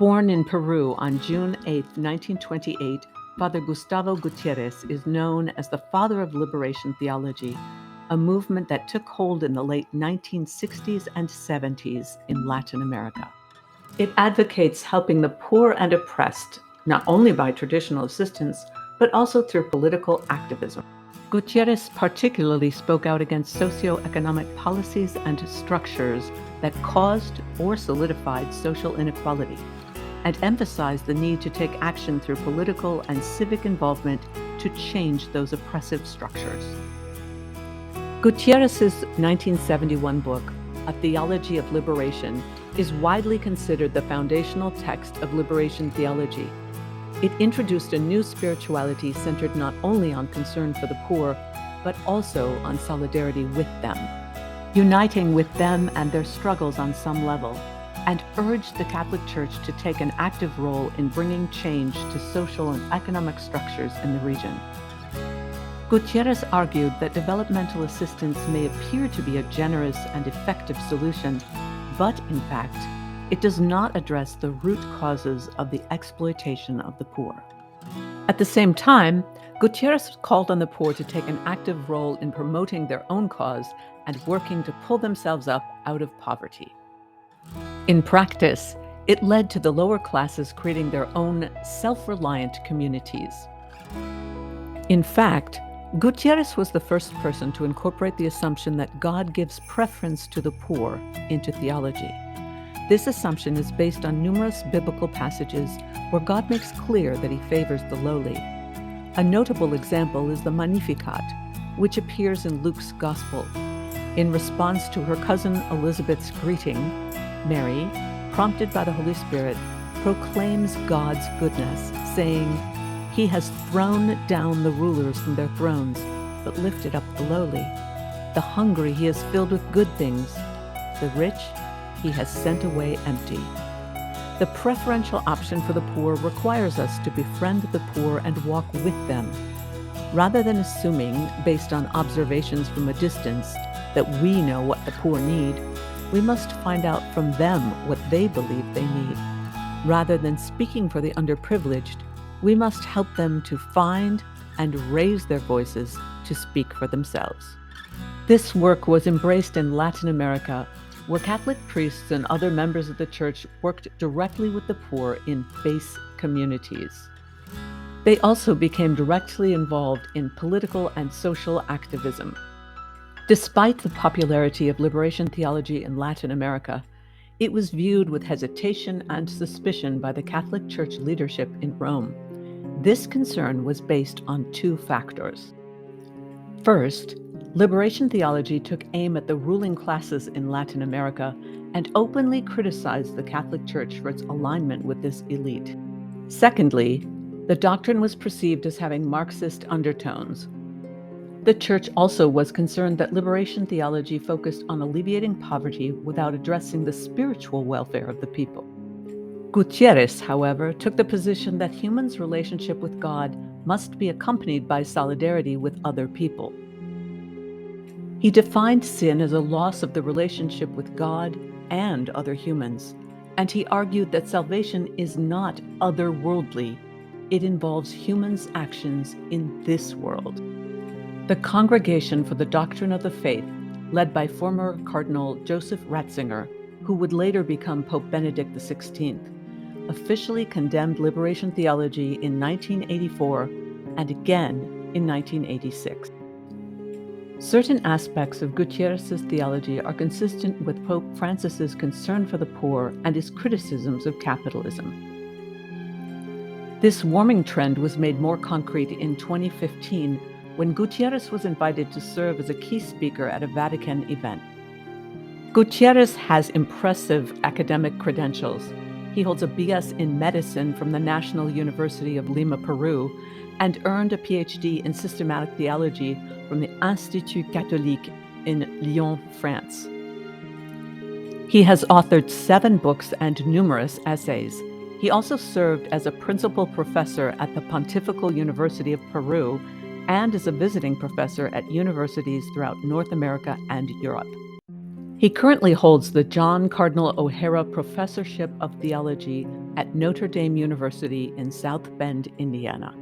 Born in Peru on June 8, 1928, Father Gustavo Gutierrez is known as the father of liberation theology, a movement that took hold in the late 1960s and 70s in Latin America. It advocates helping the poor and oppressed, not only by traditional assistance, but also through political activism. Gutierrez particularly spoke out against socio-economic policies and structures that caused or solidified social inequality, and emphasized the need to take action through political and civic involvement to change those oppressive structures. Gutierrez's 1971 book, A Theology of Liberation, is widely considered the foundational text of liberation theology. It introduced a new spirituality centered not only on concern for the poor, but also on solidarity with them, uniting with them and their struggles on some level, and urged the Catholic Church to take an active role in bringing change to social and economic structures in the region. Gutierrez argued that developmental assistance may appear to be a generous and effective solution, but in fact, it does not address the root causes of the exploitation of the poor. At the same time, Gutierrez called on the poor to take an active role in promoting their own cause and working to pull themselves up out of poverty. In practice, it led to the lower classes creating their own self-reliant communities. In fact, Gutierrez was the first person to incorporate the assumption that God gives preference to the poor into theology. This assumption is based on numerous biblical passages where God makes clear that he favors the lowly. A notable example is the Magnificat, which appears in Luke's Gospel. In response to her cousin Elizabeth's greeting, Mary, prompted by the Holy Spirit, proclaims God's goodness, saying, "He has thrown down the rulers from their thrones, but lifted up the lowly. The hungry he has filled with good things. The rich he has sent away empty." The preferential option for the poor requires us to befriend the poor and walk with them. Rather than assuming, based on observations from a distance, that we know what the poor need, we must find out from them what they believe they need. Rather than speaking for the underprivileged, we must help them to find and raise their voices to speak for themselves. This work was embraced in Latin America, where Catholic priests and other members of the Church worked directly with the poor in base communities. They also became directly involved in political and social activism. Despite the popularity of liberation theology in Latin America, it was viewed with hesitation and suspicion by the Catholic Church leadership in Rome. This concern was based on two factors. First, liberation theology took aim at the ruling classes in Latin America and openly criticized the Catholic Church for its alignment with this elite. Secondly, the doctrine was perceived as having Marxist undertones. The Church also was concerned that liberation theology focused on alleviating poverty without addressing the spiritual welfare of the people. Gutierrez, however, took the position that humans' relationship with God must be accompanied by solidarity with other people. He defined sin as a loss of the relationship with God and other humans, and he argued that salvation is not otherworldly. It involves humans' actions in this world. The Congregation for the Doctrine of the Faith, led by former Cardinal Joseph Ratzinger, who would later become Pope Benedict XVI, officially condemned liberation theology in 1984 and again in 1986. Certain aspects of Gutierrez's theology are consistent with Pope Francis's concern for the poor and his criticisms of capitalism. This warming trend was made more concrete in 2015 when Gutierrez was invited to serve as a key speaker at a Vatican event. Gutierrez has impressive academic credentials. He holds a BS in medicine from the National University of Lima, Peru, and earned a PhD in systematic theology from the Institut Catholique in Lyon, France. He has authored 7 books and numerous essays. He also served as a principal professor at the Pontifical University of Peru and is a visiting professor at universities throughout North America and Europe. He currently holds the John Cardinal O'Hara Professorship of Theology at Notre Dame University in South Bend, Indiana.